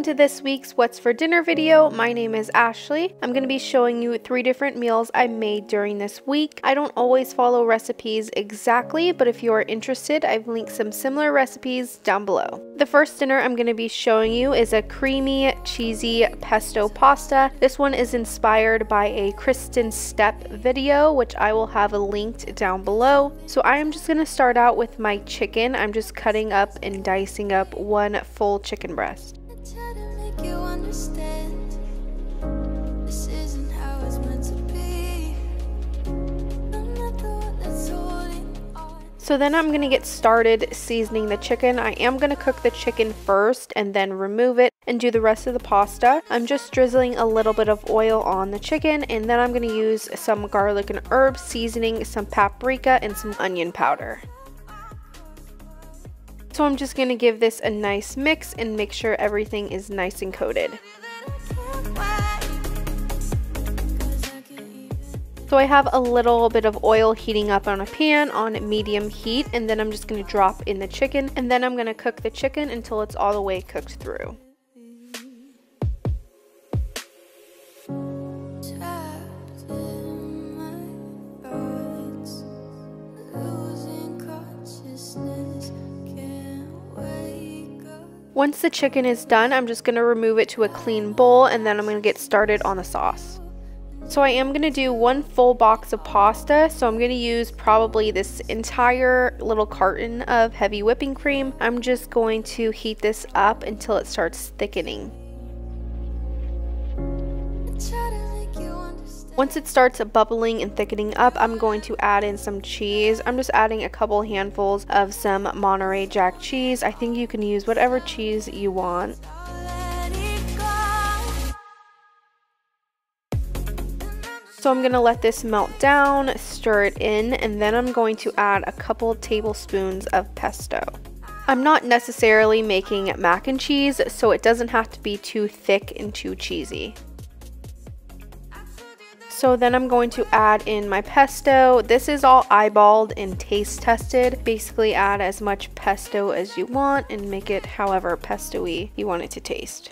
to this week's What's for Dinner video. My name is Ashley. I'm going to be showing you 3 different meals I made during this week. I don't always follow recipes exactly, but if you are interested, I've linked some similar recipes down below. The first dinner I'm going to be showing you is a creamy, cheesy pesto pasta. This one is inspired by a Kristen Stepp video, which I will have linked down below. So I am just going to start out with my chicken. I'm just cutting up and dicing up 1 full chicken breast. So then I'm going to get started seasoning the chicken. I am going to cook the chicken first and then remove it and do the rest of the pasta. I'm just drizzling a little bit of oil on the chicken, and then I'm going to use some garlic and herb seasoning, some paprika, and some onion powder. So I'm just going to give this a nice mix and make sure everything is nice and coated. So I have a little bit of oil heating up on a pan on medium heat, and then I'm just going to drop in the chicken, and then I'm going to cook the chicken until it's all the way cooked through. Once the chicken is done, I'm just going to remove it to a clean bowl, and then I'm going to get started on the sauce. So I am going to do 1 full box of pasta, so I'm going to use probably this entire little carton of heavy whipping cream. I'm just going to heat this up until it starts thickening. Once it starts bubbling and thickening up, I'm going to add in some cheese. I'm just adding a couple handfuls of some Monterey Jack cheese. I think you can use whatever cheese you want. So I'm going to let this melt down, stir it in, and then I'm going to add a couple tablespoons of pesto. I'm not necessarily making mac and cheese, so it doesn't have to be too thick and too cheesy. So then I'm going to add in my pesto. This is all eyeballed and taste tested. Basically add as much pesto as you want and make it however pesto-y you want it to taste.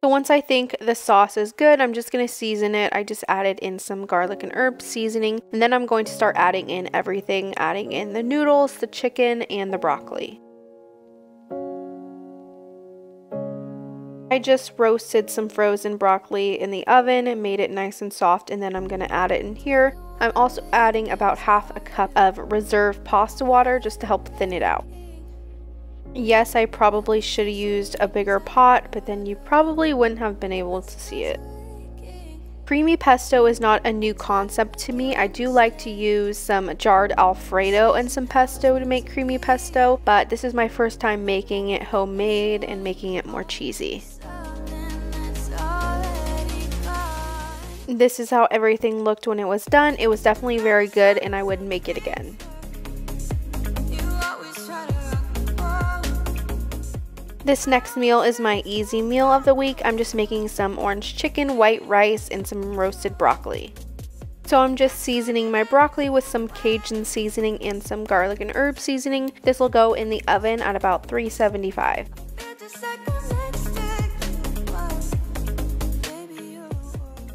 So once I think the sauce is good, I'm just going to season it. I just added in some garlic and herb seasoning, and then I'm going to start adding in everything, adding in the noodles, the chicken, and the broccoli. I just roasted some frozen broccoli in the oven and made it nice and soft, and then I'm going to add it in here. I'm also adding about half a cup of reserve pasta water just to help thin it out. Yes, I probably should have used a bigger pot, but then you probably wouldn't have been able to see it. Creamy pesto is not a new concept to me. I do like to use some jarred Alfredo and some pesto to make creamy pesto, but this is my first time making it homemade and making it more cheesy. This is how everything looked when it was done. It was definitely very good, and I would make it again. This next meal is my easy meal of the week. I'm just making some orange chicken, white rice, and some roasted broccoli. So I'm just seasoning my broccoli with some Cajun seasoning and some garlic and herb seasoning. This will go in the oven at about 375.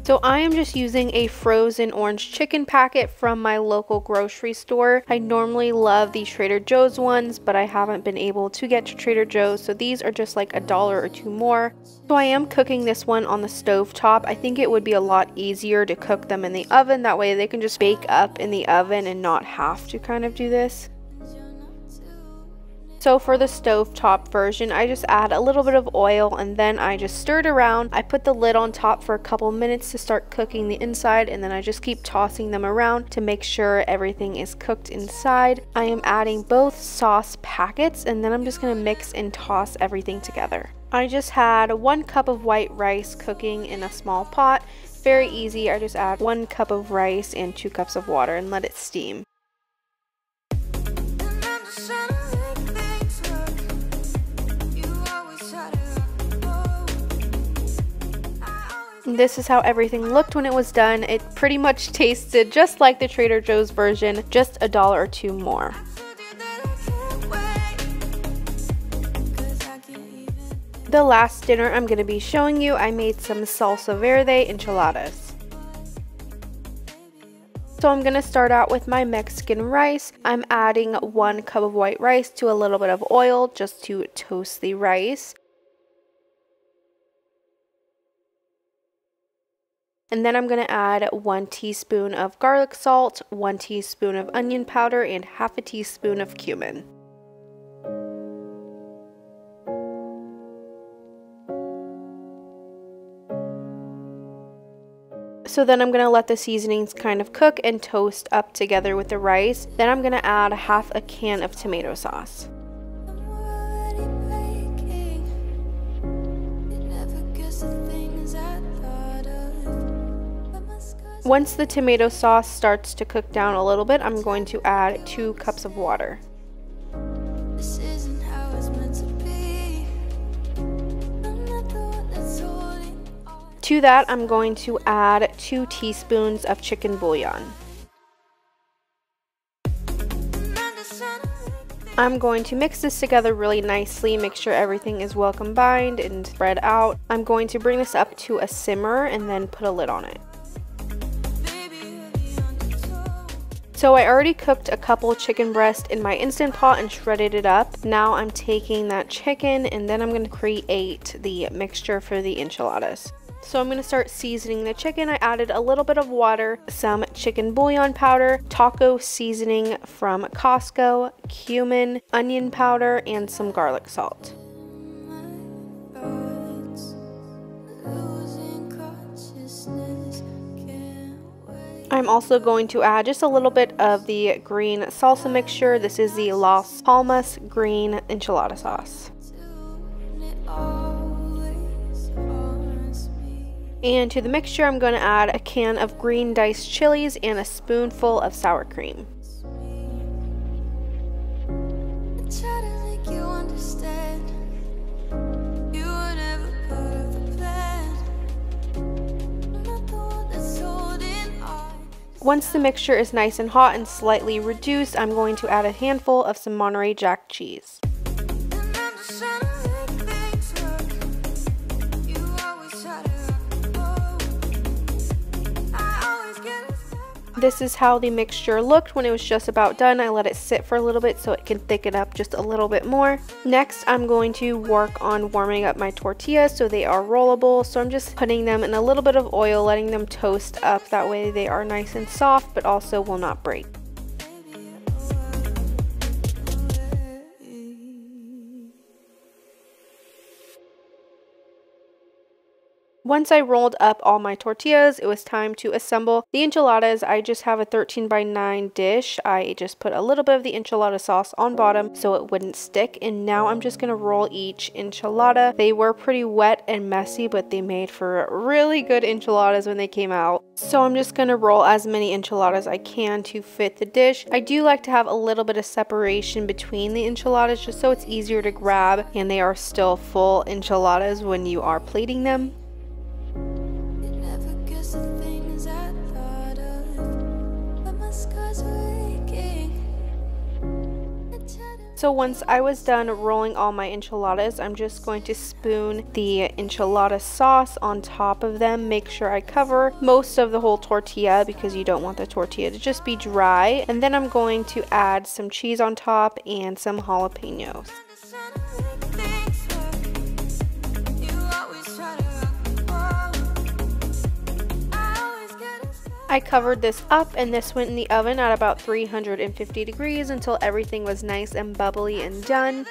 So I am just using a frozen orange chicken packet from my local grocery store. I normally love the Trader Joe's ones, but I haven't been able to get to Trader Joe's, so these are just like $1 or $2 more. So I am cooking this one on the stove top. I think it would be a lot easier to cook them in the oven. That way they can just bake up in the oven and not have to kind of do this. So for the stovetop version, I just add a little bit of oil and then I just stir it around. I put the lid on top for a couple minutes to start cooking the inside, and then I just keep tossing them around to make sure everything is cooked inside. I am adding both sauce packets, and then I'm just going to mix and toss everything together. I just had 1 cup of white rice cooking in a small pot. Very easy. I just add 1 cup of rice and 2 cups of water and let it steam. This is how everything looked when it was done. It pretty much tasted just like the Trader Joe's version, just $1 or $2 more. The last dinner I'm going to be showing you, I made some Salsa Verde enchiladas. So I'm going to start out with my Mexican rice. I'm adding 1 cup of white rice to a little bit of oil just to toast the rice. And then I'm going to add 1 teaspoon of garlic salt, 1 teaspoon of onion powder, and half a teaspoon of cumin. So then I'm going to let the seasonings kind of cook and toast up together with the rice. Then I'm going to add half a can of tomato sauce. Once the tomato sauce starts to cook down a little bit, I'm going to add 2 cups of water. To that, I'm going to add 2 teaspoons of chicken bouillon. I'm going to mix this together really nicely, make sure everything is well combined and spread out. I'm going to bring this up to a simmer and then put a lid on it. So I already cooked a couple chicken breasts in my Instant Pot and shredded it up. Now I'm taking that chicken and then I'm going to create the mixture for the enchiladas. So I'm going to start seasoning the chicken. I added a little bit of water, some chicken bouillon powder, taco seasoning from Costco, cumin, onion powder, and some garlic salt. I'm also going to add just a little bit of the green salsa mixture. This is the Las Palmas green enchilada sauce. And to the mixture, I'm going to add a can of green diced chilies and a spoonful of sour cream. Once the mixture is nice and hot and slightly reduced, I'm going to add a handful of some Monterey Jack cheese. This is how the mixture looked when it was just about done. I let it sit for a little bit so it can thicken up just a little bit more. Next, I'm going to work on warming up my tortillas so they are rollable. So I'm just putting them in a little bit of oil, letting them toast up. That way they are nice and soft, but also will not break. Once I rolled up all my tortillas, it was time to assemble the enchiladas. I just have a 13x9 dish. I just put a little bit of the enchilada sauce on bottom so it wouldn't stick. And now I'm just going to roll each enchilada. They were pretty wet and messy, but they made for really good enchiladas when they came out. So I'm just going to roll as many enchiladas as I can to fit the dish. I do like to have a little bit of separation between the enchiladas just so it's easier to grab and they are still full enchiladas when you are plating them. So once I was done rolling all my enchiladas, I'm just going to spoon the enchilada sauce on top of them. Make sure I cover most of the whole tortilla because you don't want the tortilla to just be dry. And then I'm going to add some cheese on top and some jalapenos. I covered this up and this went in the oven at about 350 degrees until everything was nice and bubbly and done.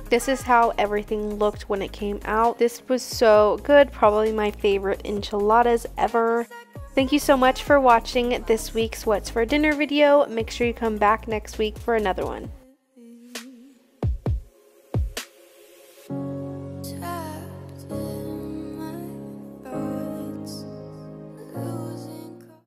This is how everything looked when it came out. This was so good, probably my favorite enchiladas ever. Thank you so much for watching this week's What's for Dinner video. Make sure you come back next week for another one.